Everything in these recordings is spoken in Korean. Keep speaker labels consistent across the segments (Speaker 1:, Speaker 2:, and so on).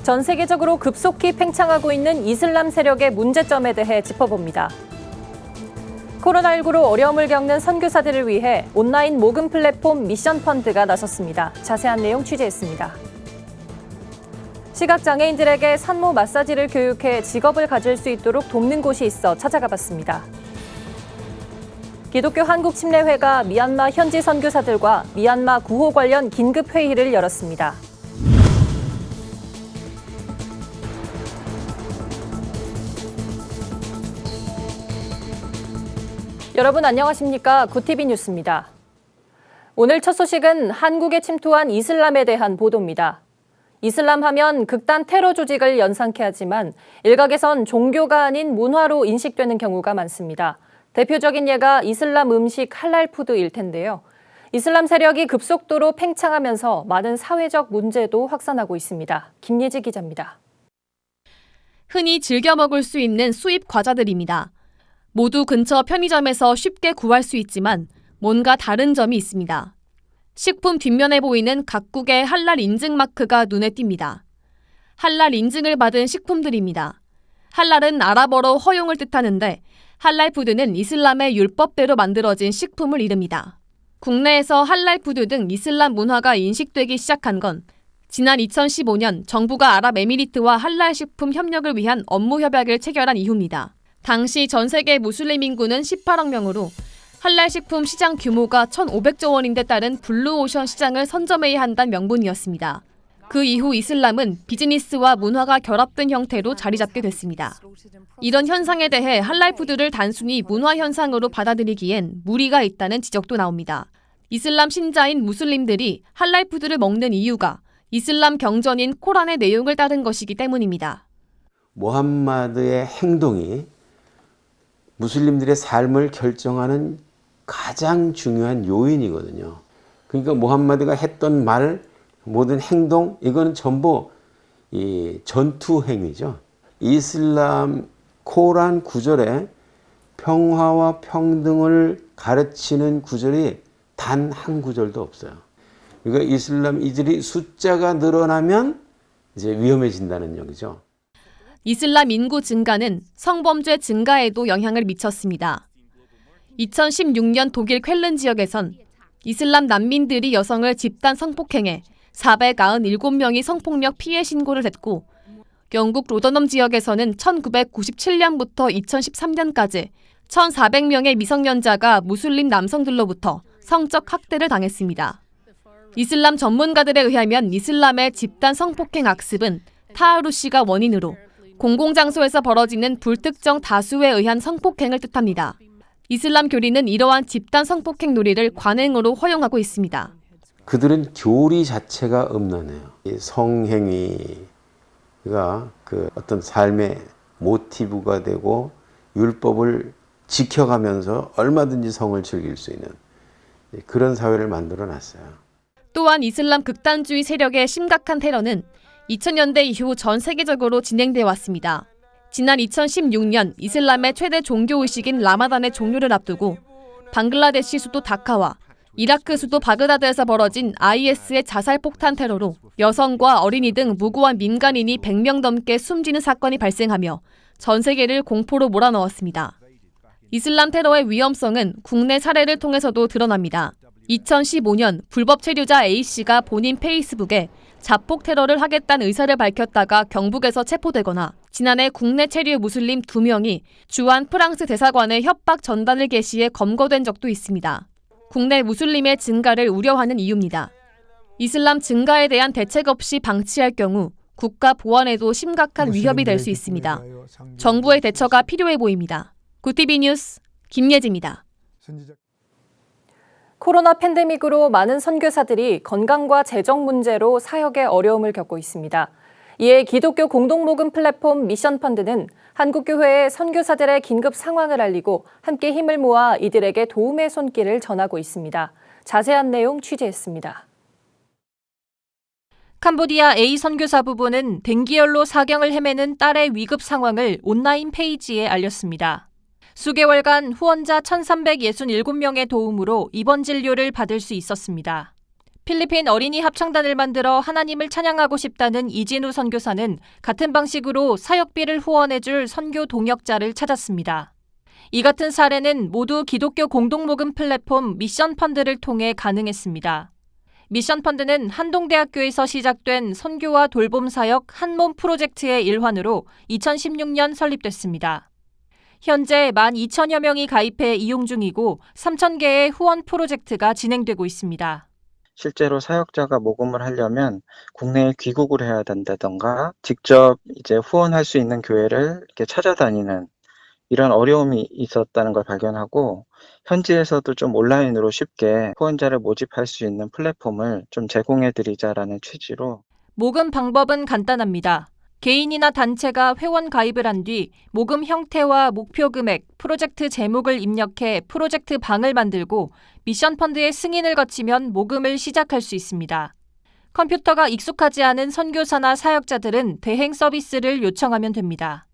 Speaker 1: 전 세계적으로 급속히 팽창하고 있는 이슬람 세력의 문제점에 대해 짚어봅니다. 코로나19로 어려움을 겪는 선교사들을 위해 온라인 모금 플랫폼 미션펀드가 나섰습니다. 자세한 내용 취재했습니다. 시각장애인들에게 산모 마사지를 교육해 직업을 가질 수 있도록 돕는 곳이 있어 찾아가 봤습니다. 기독교 한국침례회가 미얀마 현지 선교사들과 미얀마 구호 관련 긴급회의를 열었습니다. 여러분 안녕하십니까? 구티비 뉴스입니다. 오늘 첫 소식은 한국에 침투한 이슬람에 대한 보도입니다. 이슬람 하면 극단 테러 조직을 연상케 하지만 일각에선 종교가 아닌 문화로 인식되는 경우가 많습니다. 대표적인 예가 이슬람 음식 할랄 푸드일 텐데요. 이슬람 세력이 급속도로 팽창하면서 많은 사회적 문제도 확산하고 있습니다. 김예지 기자입니다.
Speaker 2: 흔히 즐겨 먹을 수 있는 수입 과자들입니다. 모두 근처 편의점에서 쉽게 구할 수 있지만 뭔가 다른 점이 있습니다. 식품 뒷면에 보이는 각국의 할랄 인증 마크가 눈에 띕니다. 할랄 인증을 받은 식품들입니다. 할랄은 아랍어로 허용을 뜻하는데 할랄 푸드는 이슬람의 율법대로 만들어진 식품을 이릅니다. 국내에서 할랄 푸드 등 이슬람 문화가 인식되기 시작한 건 지난 2015년 정부가 아랍에미리트와 할랄 식품 협력을 위한 업무 협약을 체결한 이후입니다. 당시 전 세계 무슬림 인구는 18억 명으로 할랄 식품 시장 규모가 1,500조 원인데 따른 블루오션 시장을 선점해야 한다는 명분이었습니다. 그 이후 이슬람은 비즈니스와 문화가 결합된 형태로 자리 잡게 됐습니다. 이런 현상에 대해 할랄 푸드를 단순히 문화 현상으로 받아들이기엔 무리가 있다는 지적도 나옵니다. 이슬람 신자인 무슬림들이 할랄 푸드를 먹는 이유가 이슬람 경전인 코란의 내용을 따른 것이기 때문입니다.
Speaker 3: 무함마드의 행동이 무슬림들의 삶을 결정하는 가장 중요한 요인이거든요. 그러니까 무함마드가 했던 말, 모든 행동, 이거는 전부 이 전투 행위죠. 이슬람 코란 구절에 평화와 평등을 가르치는 구절이 단 한 구절도 없어요. 그러니까 이슬람 이들이 숫자가 늘어나면 이제 위험해진다는 얘기죠.
Speaker 2: 이슬람 인구 증가는 성범죄 증가에도 영향을 미쳤습니다. 2016년 독일 쾰른 지역에선 이슬람 난민들이 여성을 집단 성폭행해 497명이 성폭력 피해 신고를 했고 영국 로더넘 지역에서는 1997년부터 2013년까지 1,400명의 미성년자가 무슬림 남성들로부터 성적 학대를 당했습니다. 이슬람 전문가들에 의하면 이슬람의 집단 성폭행 악습은 타하루시가 원인으로 공공장소에서 벌어지는 불특정 다수에 의한 성폭행을 뜻합니다. 이슬람 교리는 이러한 집단 성폭행 놀이를 관행으로 허용하고 있습니다.
Speaker 3: 그들은 교리 자체가 음란해요. 이 성행위가 그 어떤 삶의 모티브가 되고 율법을 지켜가면서 얼마든지 성을 즐길 수 있는 그런 사회를 만들어 놨어요.
Speaker 2: 또한 이슬람 극단주의 세력의 심각한 테러는 2000년대 이후 전 세계적으로 진행되어 왔습니다. 지난 2016년 이슬람의 최대 종교의식인 라마단의 종료를 앞두고 방글라데시 수도 다카와 이라크 수도 바그다드에서 벌어진 IS의 자살폭탄 테러로 여성과 어린이 등 무고한 민간인이 100명 넘게 숨지는 사건이 발생하며 전 세계를 공포로 몰아넣었습니다. 이슬람 테러의 위험성은 국내 사례를 통해서도 드러납니다. 2015년 불법 체류자 A씨가 본인 페이스북에 자폭 테러를 하겠다는 의사를 밝혔다가 경북에서 체포되거나 지난해 국내 체류 무슬림 2명이 주한 프랑스 대사관에 협박 전단을 게시해 검거된 적도 있습니다. 국내 무슬림의 증가를 우려하는 이유입니다. 이슬람 증가에 대한 대책 없이 방치할 경우 국가 보안에도 심각한 위협이 될 수 있습니다. 정부의 대처가 필요해 보입니다. 구티비 뉴스 김예지입니다.
Speaker 1: 코로나 팬데믹으로 많은 선교사들이 건강과 재정 문제로 사역에 어려움을 겪고 있습니다. 이에 기독교 공동모금 플랫폼 미션펀드는 한국교회에 선교사들의 긴급 상황을 알리고 함께 힘을 모아 이들에게 도움의 손길을 전하고 있습니다. 자세한 내용 취재했습니다. 캄보디아 A 선교사 부부는 댕기열로 사경을 헤매는 딸의 위급 상황을 온라인 페이지에 알렸습니다. 수개월간 후원자 1,367명의 도움으로 입원 진료를 받을 수 있었습니다. 필리핀 어린이 합창단을 만들어 하나님을 찬양하고 싶다는 이진우 선교사는 같은 방식으로 사역비를 후원해줄 선교 동역자를 찾았습니다. 이 같은 사례는 모두 기독교 공동모금 플랫폼 미션펀드를 통해 가능했습니다. 미션펀드는 한동대학교에서 시작된 선교와 돌봄 사역 한몸 프로젝트의 일환으로 2016년 설립됐습니다. 현재 12,000여 명이 가입해 이용 중이고 3,000개의 후원 프로젝트가 진행되고 있습니다.
Speaker 4: 실제로 사역자가 모금을 하려면 국내에 귀국을 해야 된다던가 직접 이제 후원할 수 있는 교회를 이렇게 찾아다니는 이런 어려움이 있었다는 걸 발견하고 현지에서도 좀 온라인으로 쉽게 후원자를 모집할 수 있는 플랫폼을 좀 제공해 드리자라는 취지로
Speaker 1: 모금 방법은 간단합니다. 개인이나 단체가 회원 가입을 한 뒤 모금 형태와 목표 금액, 프로젝트 제목을 입력해 프로젝트 방을 만들고 미션펀드의 승인을 거치면 모금을 시작할 수 있습니다. 컴퓨터가 익숙하지 않은 선교사나 사역자들은 대행 서비스를 요청하면 됩니다.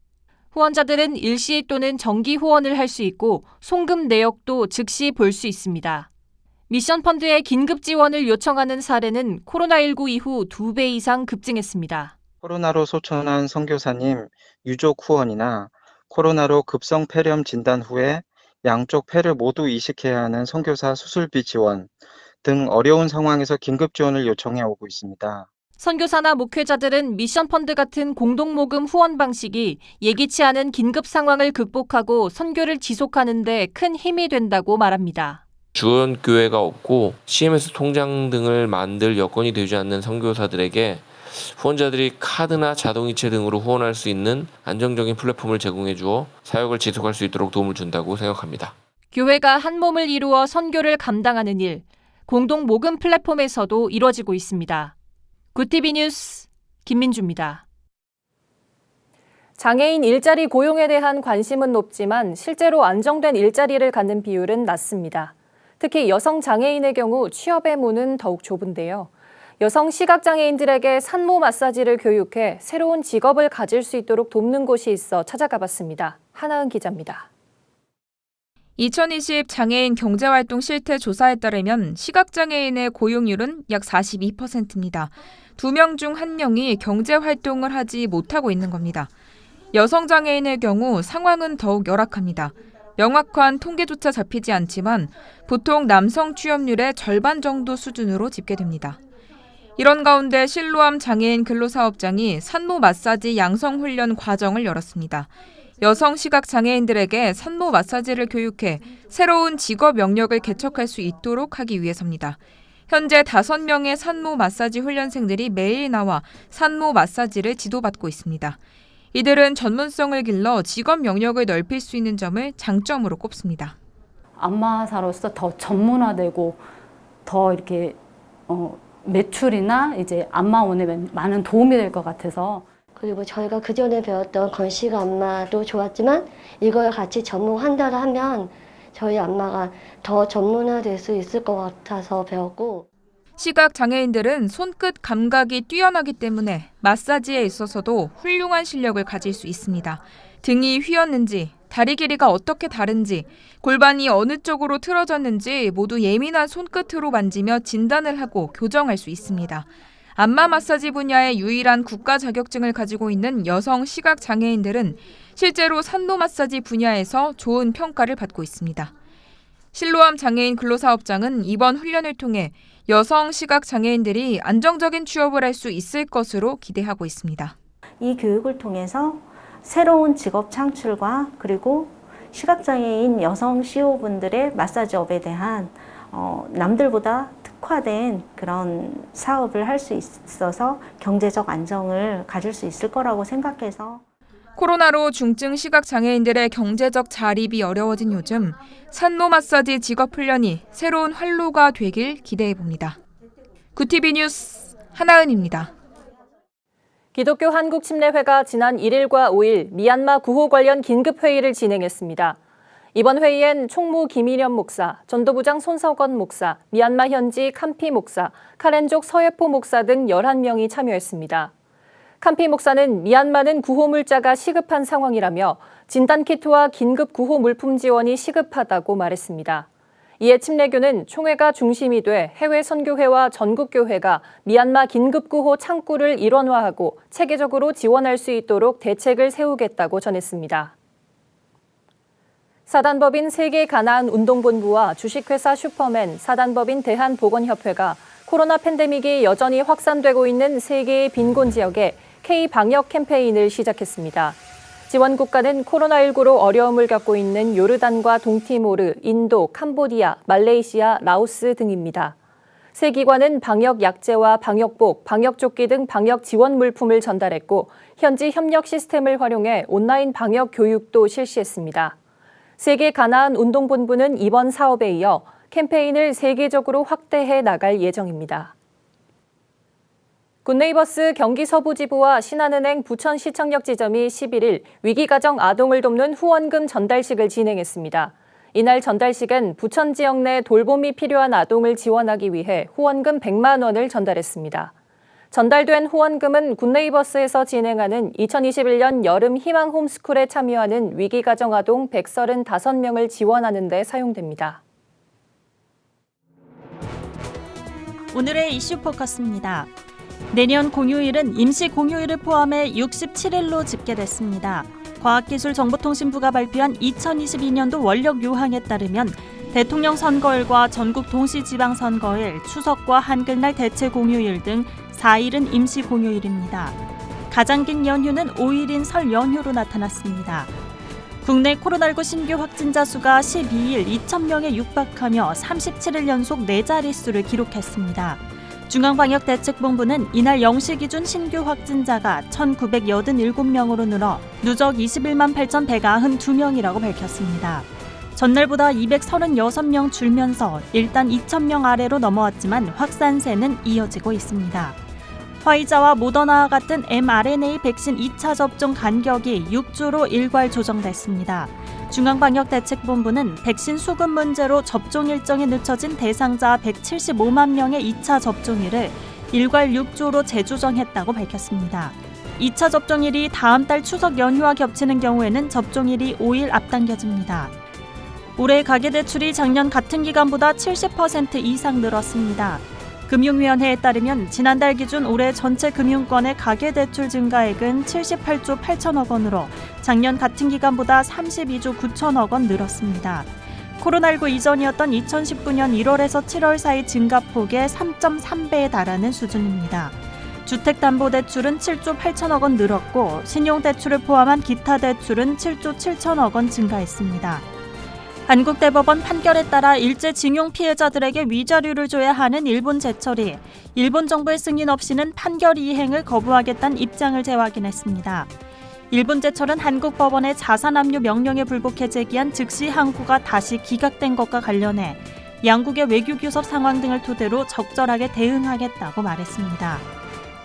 Speaker 1: 후원자들은 일시 또는 정기 후원을 할 수 있고 송금 내역도 즉시 볼 수 있습니다. 미션펀드의 긴급 지원을 요청하는 사례는 코로나19 이후 2배 이상 급증했습니다.
Speaker 4: 코로나로 소천한 선교사님 유족 후원이나 코로나로 급성 폐렴 진단 후에 양쪽 폐를 모두 이식해야 하는 선교사 수술비 지원 등 어려운 상황에서 긴급 지원을 요청해 오고 있습니다.
Speaker 1: 선교사나 목회자들은 미션펀드 같은 공동모금 후원 방식이 예기치 않은 긴급 상황을 극복하고 선교를 지속하는 데 큰 힘이 된다고 말합니다.
Speaker 5: 주원교회가 없고 CMS 통장 등을 만들 여건이 되지 않는 선교사들에게 후원자들이 카드나 자동이체 등으로 후원할 수 있는 안정적인 플랫폼을 제공해 주어 사역을 지속할 수 있도록 도움을 준다고 생각합니다.
Speaker 1: 교회가 한 몸을 이루어 선교를 감당하는 일, 공동 모금 플랫폼에서도 이뤄지고 있습니다. 굿티비 뉴스 김민주입니다. 장애인 일자리 고용에 대한 관심은 높지만 실제로 안정된 일자리를 갖는 비율은 낮습니다. 특히 여성 장애인의 경우 취업의 문은 더욱 좁은데요. 여성 시각장애인들에게 산모 마사지를 교육해 새로운 직업을 가질 수 있도록 돕는 곳이 있어 찾아가 봤습니다. 하나은 기자입니다.
Speaker 6: 2020 장애인 경제활동 실태 조사에 따르면 시각장애인의 고용률은 약 42%입니다. 2명 중 1명이 경제활동을 하지 못하고 있는 겁니다. 여성 장애인의 경우 상황은 더욱 열악합니다. 명확한 통계조차 잡히지 않지만 보통 남성 취업률의 절반 정도 수준으로 집계됩니다. 이런 가운데 실로암 장애인 근로사업장이 산모 마사지 양성훈련 과정을 열었습니다. 여성 시각장애인들에게 산모 마사지를 교육해 새로운 직업 영역을 개척할 수 있도록 하기 위해서입니다. 현재 5명의 산모 마사지 훈련생들이 매일 나와 산모 마사지를 지도받고 있습니다. 이들은 전문성을 길러 직업 영역을 넓힐 수 있는 점을 장점으로 꼽습니다.
Speaker 7: 안마사로서 더 전문화되고 더 이렇게 매출이나 이제 안마원에 많은 도움이 될 것 같아서.
Speaker 8: 그리고 저희가 그전에 배웠던 건식 안마도 좋았지만 이걸 같이 접목한다고 하면 저희 안마가 더 전문화될 수 있을 것 같아서 배웠고.
Speaker 6: 시각장애인들은 손끝 감각이 뛰어나기 때문에 마사지에 있어서도 훌륭한 실력을 가질 수 있습니다. 등이 휘었는지, 다리 길이가 어떻게 다른지, 골반이 어느 쪽으로 틀어졌는지 모두 예민한 손끝으로 만지며 진단을 하고 교정할 수 있습니다. 안마 마사지 분야의 유일한 국가 자격증을 가지고 있는 여성 시각장애인들은 실제로 산모 마사지 분야에서 좋은 평가를 받고 있습니다. 실로암 장애인 근로사업장은 이번 훈련을 통해 여성 시각장애인들이 안정적인 취업을 할 수 있을 것으로 기대하고 있습니다.
Speaker 9: 이 교육을 통해서 새로운 직업 창출과 그리고 시각장애인 여성 CEO분들의 마사지업에 대한 남들보다 특화된 그런 사업을 할 수 있어서 경제적 안정을 가질 수 있을 거라고 생각해서.
Speaker 6: 코로나로 중증 시각장애인들의 경제적 자립이 어려워진 요즘 산모 마사지 직업 훈련이 새로운 활로가 되길 기대해봅니다. 굿티비 뉴스 하나은입니다.
Speaker 1: 기독교 한국침례회가 지난 1일과 5일 미얀마 구호 관련 긴급회의를 진행했습니다. 이번 회의엔 총무 김일현 목사, 전도부장 손석원 목사, 미얀마 현지 캄피 목사, 카렌족 서예포 목사 등 11명이 참여했습니다. 캄피 목사는 미얀마는 구호 물자가 시급한 상황이라며 진단키트와 긴급 구호 물품 지원이 시급하다고 말했습니다. 이에 침례교는 총회가 중심이 돼 해외 선교회와 전국교회가 미얀마 긴급구호 창구를 일원화하고 체계적으로 지원할 수 있도록 대책을 세우겠다고 전했습니다. 사단법인 세계가나안운동본부와 주식회사 슈퍼맨, 사단법인 대한보건협회가 코로나 팬데믹이 여전히 확산되고 있는 세계의 빈곤 지역에 K-방역 캠페인을 시작했습니다. 지원 국가는 코로나19로 어려움을 겪고 있는 요르단과 동티모르, 인도, 캄보디아, 말레이시아, 라오스 등입니다. 세 기관은 방역 약재와 방역복, 방역조끼 등 방역 지원 물품을 전달했고 현지 협력 시스템을 활용해 온라인 방역 교육도 실시했습니다. 세계가나안운동본부는 이번 사업에 이어 캠페인을 세계적으로 확대해 나갈 예정입니다. 굿네이버스 경기 서부지부와 신한은행 부천시청역 지점이 11일 위기가정 아동을 돕는 후원금 전달식을 진행했습니다. 이날 전달식은 부천 지역 내 돌봄이 필요한 아동을 지원하기 위해 후원금 100만 원을 전달했습니다. 전달된 후원금은 굿네이버스에서 진행하는 2021년 여름 희망 홈스쿨에 참여하는 위기가정 아동 135명을 지원하는 데 사용됩니다.
Speaker 10: 오늘의 이슈 포커스입니다. 내년 공휴일은 임시 공휴일을 포함해 67일로 집계됐습니다. 과학기술정보통신부가 발표한 2022년도 원력 요항에 따르면 대통령 선거일과 전국 동시지방선거일, 추석과 한글날 대체 공휴일 등 4일은 임시 공휴일입니다. 가장 긴 연휴는 5일인 설 연휴로 나타났습니다. 국내 코로나19 신규 확진자 수가 12일 2,000명에 육박하며 37일 연속 4자릿수를 기록했습니다. 중앙방역대책본부는 이날 0시 기준 신규 확진자가 1,987명으로 늘어 누적 21만 8,192명이라고 밝혔습니다. 전날보다 236명 줄면서 일단 2,000명 아래로 넘어왔지만 확산세는 이어지고 있습니다. 화이자와 모더나와 같은 mRNA 백신 2차 접종 간격이 6주로 일괄 조정됐습니다. 중앙방역대책본부는 백신 수급 문제로 접종 일정이 늦춰진 대상자 175만 명의 2차 접종일을 일괄 6주로 재조정했다고 밝혔습니다. 2차 접종일이 다음 달 추석 연휴와 겹치는 경우에는 접종일이 5일 앞당겨집니다. 올해 가계대출이 작년 같은 기간보다 70% 이상 늘었습니다. 금융위원회에 따르면 지난달 기준 올해 전체 금융권의 가계대출 증가액은 78조 8천억 원으로 작년 같은 기간보다 32조 9천억 원 늘었습니다. 코로나19 이전이었던 2019년 1월에서 7월 사이 증가폭의 3.3배에 달하는 수준입니다. 주택담보대출은 7조 8천억 원 늘었고 신용대출을 포함한 기타 대출은 7조 7천억 원 증가했습니다. 한국대법원 판결에 따라 일제징용 피해자들에게 위자료를 줘야 하는 일본 제철이 일본 정부의 승인 없이는 판결 이행을 거부하겠다는 입장을 재확인했습니다. 일본 제철은 한국 법원의 자산압류 명령에 불복해 제기한 즉시 항고가 다시 기각된 것과 관련해 양국의 외교교섭 상황 등을 토대로 적절하게 대응하겠다고 말했습니다.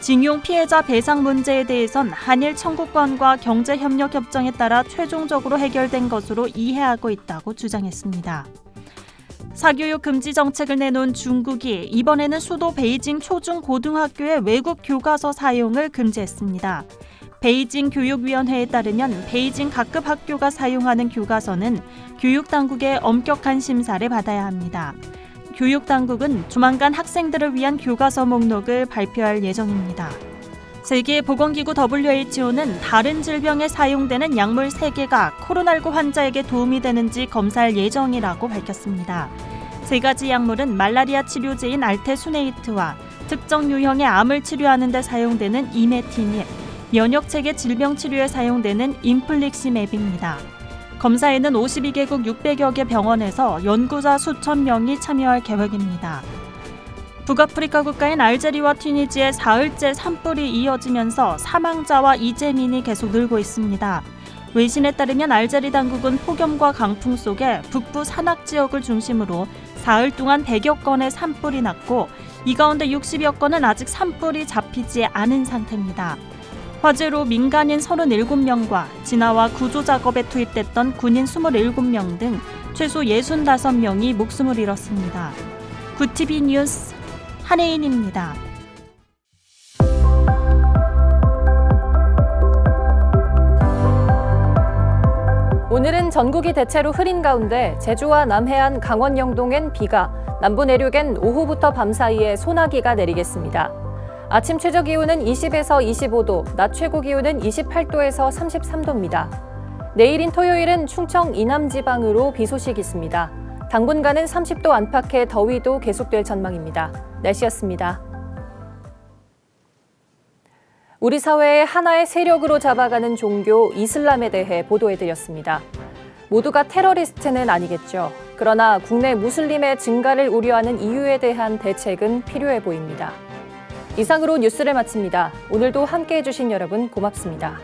Speaker 10: 징용 피해자 배상 문제에 대해선 한일 청구권과 경제협력협정에 따라 최종적으로 해결된 것으로 이해하고 있다고 주장했습니다. 사교육 금지 정책을 내놓은 중국이 이번에는 수도 베이징 초중고등학교의 외국 교과서 사용을 금지했습니다. 베이징 교육위원회에 따르면 베이징 각급 학교가 사용하는 교과서는 교육당국의 엄격한 심사를 받아야 합니다. 교육당국은 조만간 학생들을 위한 교과서 목록을 발표할 예정입니다. 세계보건기구 WHO는 다른 질병에 사용되는 약물 3개가 코로나19 환자에게 도움이 되는지 검사할 예정이라고 밝혔습니다. 3가지 약물은 말라리아 치료제인 알테수네이트와 특정 유형의 암을 치료하는 데 사용되는 이메티닙, 면역체계 질병 치료에 사용되는 인플릭시맵입니다. 검사에는 52개국 600여 개 병원에서 연구자 수천 명이 참여할 계획입니다. 북아프리카 국가인 알제리와 튀니지에 사흘째 산불이 이어지면서 사망자와 이재민이 계속 늘고 있습니다. 외신에 따르면 알제리 당국은 폭염과 강풍 속에 북부 산악 지역을 중심으로 사흘 동안 100여 건의 산불이 났고 이 가운데 60여 건은 아직 산불이 잡히지 않은 상태입니다. 화재로 민간인 37명과 진화와 구조 작업에 투입됐던 군인 27명 등 최소 65명이 목숨을 잃었습니다. 굿TV 뉴스 한혜인입니다.
Speaker 1: 오늘은 전국이 대체로 흐린 가운데 제주와 남해안, 강원 영동엔 비가, 남부 내륙엔 오후부터 밤 사이에 소나기가 내리겠습니다. 아침 최저 기온은 20에서 25도, 낮 최고 기온은 28도에서 33도입니다. 내일인 토요일은 충청 이남 지방으로 비 소식이 있습니다. 당분간은 30도 안팎의 더위도 계속될 전망입니다. 날씨였습니다. 우리 사회의 하나의 세력으로 잡아가는 종교 이슬람에 대해 보도해드렸습니다. 모두가 테러리스트는 아니겠죠. 그러나 국내 무슬림의 증가를 우려하는 이유에 대한 대책은 필요해 보입니다. 이상으로 뉴스를 마칩니다. 오늘도 함께해 주신 여러분 고맙습니다.